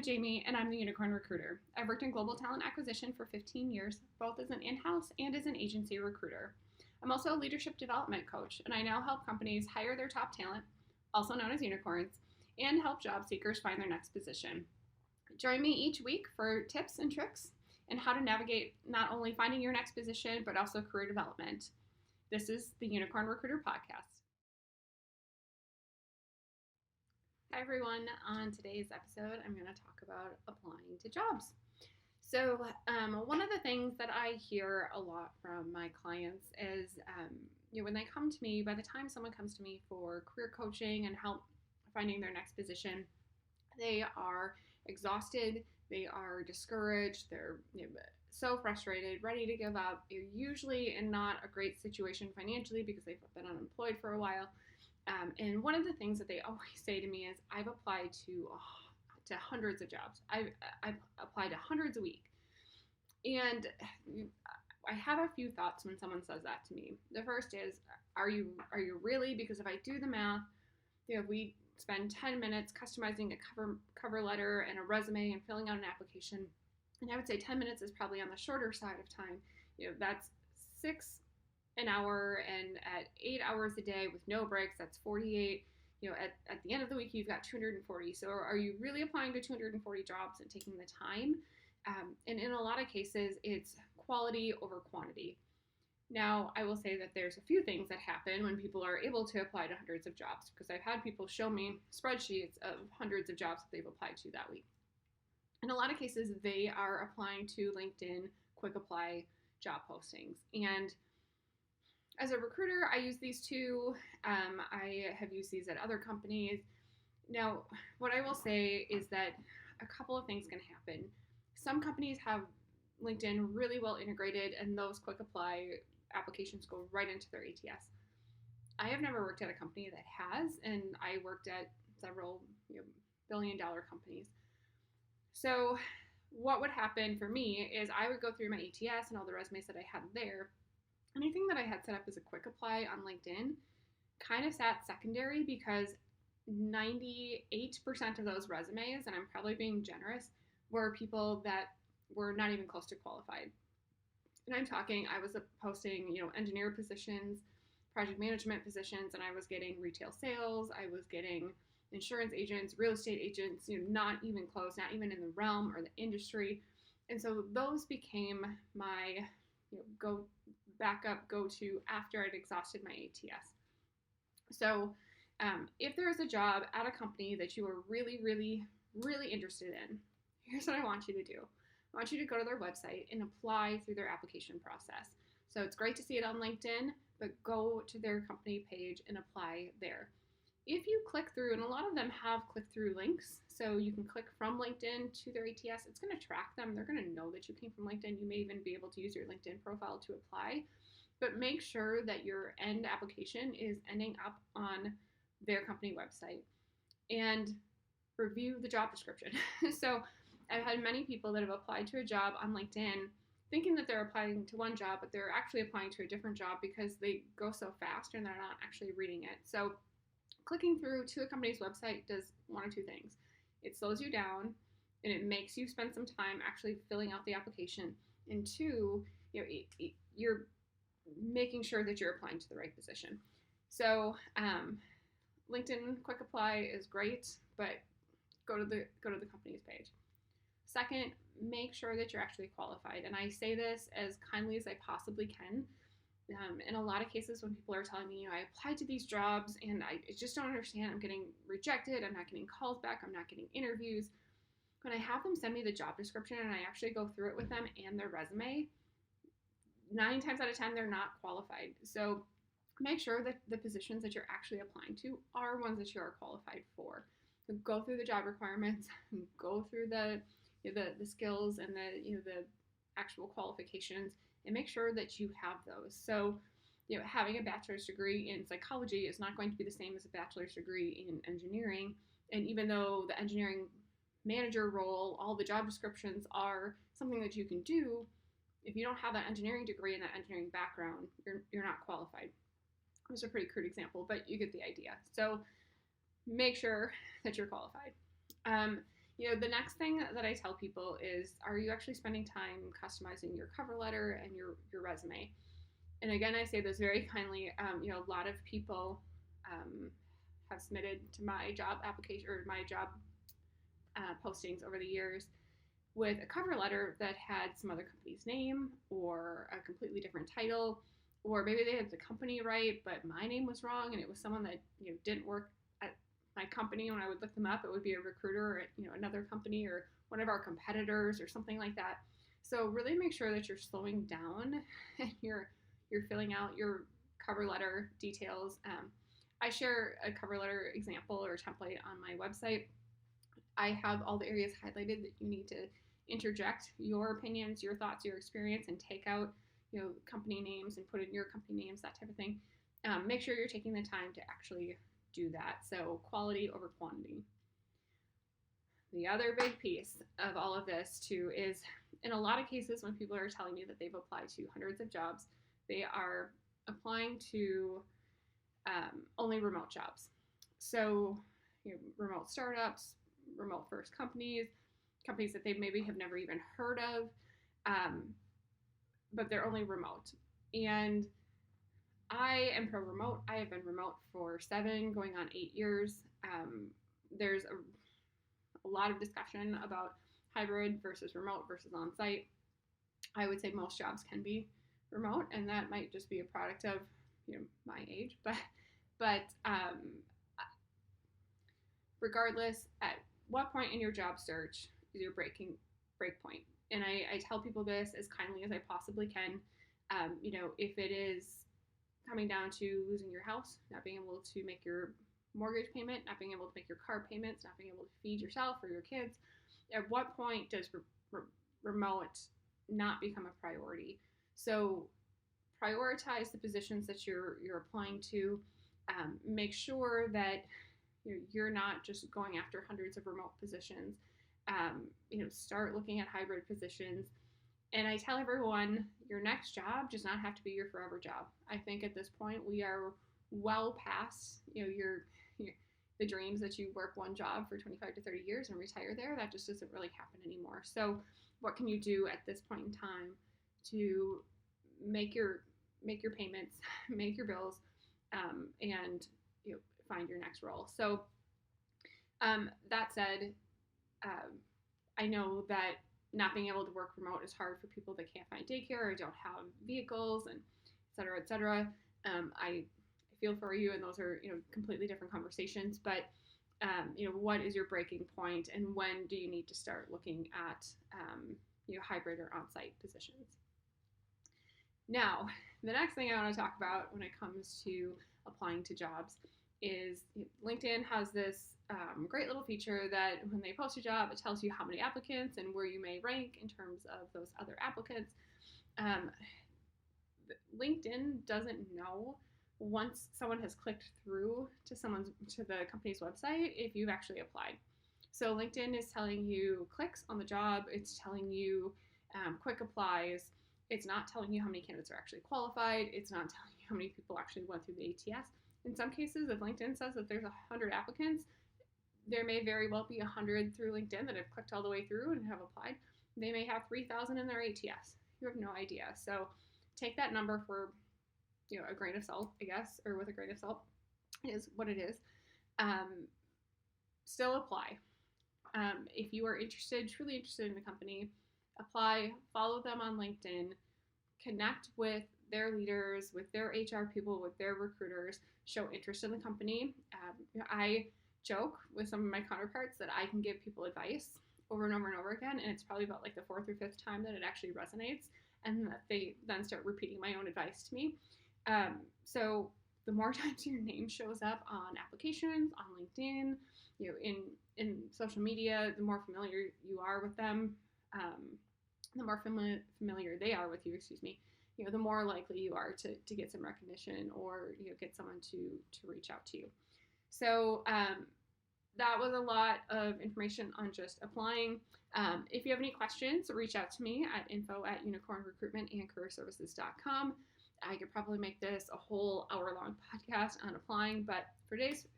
Jamie, and I'm the Unicorn Recruiter. I've worked in global talent acquisition for 15 years, both as an in-house and as an agency recruiter. I'm also a leadership development coach, and I now help companies hire their top talent, also known as unicorns, and help job seekers find their next position. Join me each week for tips and tricks and how to navigate not only finding your next position, but also career development. This is the Unicorn Recruiter Podcast. Hi everyone, on today's episode, I'm going to talk about applying to jobs. So one of the things that I hear a lot from my clients is, when they come to me, by the time someone comes to me for career coaching and help finding their next position, they are exhausted, they are discouraged, they're so frustrated, ready to give up. They're usually in not a great situation financially because they've been unemployed for a while. And one of the things that they always say to me is, I've applied to hundreds of jobs. I've applied to hundreds a week. And I have a few thoughts when someone says that to me. The first is, are you really? Because if I do the math, we spend 10 minutes customizing a cover letter and a resume and filling out an application. And I would say 10 minutes is probably on the shorter side of time. That's 6 an hour, and at 8 hours a day with no breaks, that's 48. At the end of the week, you've got 240. So are you really applying to 240 jobs and taking the time? And in a lot of cases, it's quality over quantity. Now, I will say that there's a few things that happen when people are able to apply to hundreds of jobs, because I've had people show me spreadsheets of hundreds of jobs that they've applied to that week. In a lot of cases, they are applying to LinkedIn quick apply job postings. And as a recruiter, I use these too. I have used these at other companies. Now, what I will say is that a couple of things can happen. Some companies have LinkedIn really well integrated, and those quick apply applications go right into their ATS. I have never worked at a company that has, and I worked at several billion-dollar companies. So what would happen for me is I would go through my ATS and all the resumes that I had there. Anything that I had set up as a quick apply on LinkedIn kind of sat secondary, because 98% of those resumes, and I'm probably being generous, were people that were not even close to qualified. And I'm talking, I was posting, engineer positions, project management positions, and I was getting retail sales, I was getting insurance agents, real estate agents, not even close, not even in the realm or the industry. And so those became my go to after I'd exhausted my ATS. So if there is a job at a company that you are really, really, really interested in, here's what I want you to do. I want you to go to their website and apply through their application process. So it's great to see it on LinkedIn, but go to their company page and apply there. If you click through, and a lot of them have click-through links, so you can click from LinkedIn to their ATS, it's going to track them. They're going to know that you came from LinkedIn. You may even be able to use your LinkedIn profile to apply, but make sure that your end application is ending up on their company website, and review the job description. So I've had many people that have applied to a job on LinkedIn thinking that they're applying to one job, but they're actually applying to a different job because they go so fast and they're not actually reading it. So clicking through to a company's website does one or two things. It slows you down, and it makes you spend some time actually filling out the application. And two, you're making sure that you're applying to the right position. So LinkedIn Quick Apply is great, but go to the company's page. Second, make sure that you're actually qualified. And I say this as kindly as I possibly can. In a lot of cases, when people are telling me, I applied to these jobs and I just don't understand, I'm getting rejected, I'm not getting calls back, I'm not getting interviews. When I have them send me the job description and I actually go through it with them and their resume, 9 times out of 10, they're not qualified. So make sure that the positions that you're actually applying to are ones that you are qualified for. So go through the job requirements, go through the skills and the actual qualifications, and make sure that you have those. So, having a bachelor's degree in psychology is not going to be the same as a bachelor's degree in engineering. And even though the engineering manager role, all the job descriptions are something that you can do, if you don't have that engineering degree and that engineering background, you're not qualified. It was a pretty crude example, but you get the idea. So make sure that you're qualified. The next thing that I tell people is, are you actually spending time customizing your cover letter and your resume? And again, I say this very kindly. A lot of people have submitted to my job application or my job postings over the years with a cover letter that had some other company's name or a completely different title, or maybe they had the company right, but my name was wrong, and it was someone that didn't work at my company. When I would look them up, it would be a recruiter at another company or one of our competitors or something like that. So really make sure that you're slowing down and you're filling out your cover letter details. I share a cover letter example or template on my website. I have all the areas highlighted that you need to interject your opinions, your thoughts, your experience, and take out, company names and put in your company names, that type of thing. Make sure you're taking the time to actually do that. So quality over quantity. The other big piece of all of this too is, in a lot of cases when people are telling me that they've applied to hundreds of jobs, they are applying to only remote jobs. So remote startups, remote first companies that they maybe have never even heard of, but they're only remote. And I am pro remote. I have been remote for 7 going on 8 years. There's a lot of discussion about hybrid versus remote versus on site. I would say most jobs can be remote, and that might just be a product of my age, but regardless, at what point in your job search is your break point? And I tell people this as kindly as I possibly can. If it is coming down to losing your house, not being able to make your mortgage payment, not being able to make your car payments, not being able to feed yourself or your kids, at what point does remote not become a priority? So prioritize the positions that you're applying to. Make sure that you're not just going after hundreds of remote positions. Start looking at hybrid positions. And I tell everyone, your next job does not have to be your forever job. I think at this point we are well past the dreams that you work one job for 25 to 30 years and retire there. That just doesn't really happen anymore. So what can you do at this point in time to make your payments, make your bills, and find your next role? So that said, I know that not being able to work remote is hard for people that can't find daycare or don't have vehicles, and et cetera, et cetera. I feel for you, and those are completely different conversations. But what is your breaking point, and when do you need to start looking at hybrid or on-site positions? Now, the next thing I want to talk about when it comes to applying to jobs is LinkedIn has this great little feature that when they post a job, it tells you how many applicants and where you may rank in terms of those other applicants. LinkedIn doesn't know once someone has clicked through to the company's website if you've actually applied. So LinkedIn is telling you clicks on the job. It's telling you quick applies. It's not telling you how many candidates are actually qualified. It's not telling you how many people actually went through the ATS. In some cases, if LinkedIn says that there's 100 applicants, there may very well be 100 through LinkedIn that have clicked all the way through and have applied. They may have 3,000 in their ATS. You have no idea. So take that number for a grain of salt, I guess, or with a grain of salt is what it is. Still apply. If you are interested, truly interested in the company, apply, follow them on LinkedIn, connect with their leaders, with their HR people, with their recruiters, show interest in the company. I joke with some of my counterparts that I can give people advice over and over and over again, and it's probably about like the 4th or 5th time that it actually resonates, and that they then start repeating my own advice to me. So the more times your name shows up on applications, on LinkedIn, in social media, the more familiar you are with them, the more familiar they are with you, the more likely you are to get some recognition or get someone to reach out to you. So that was a lot of information on just applying. If you have any questions, reach out to me at info@unicornrecruitmentandcareerservices.com. I could probably make this a whole hour-long podcast on applying, but for today's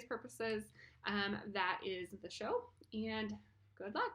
purposes, that is the show. And good luck.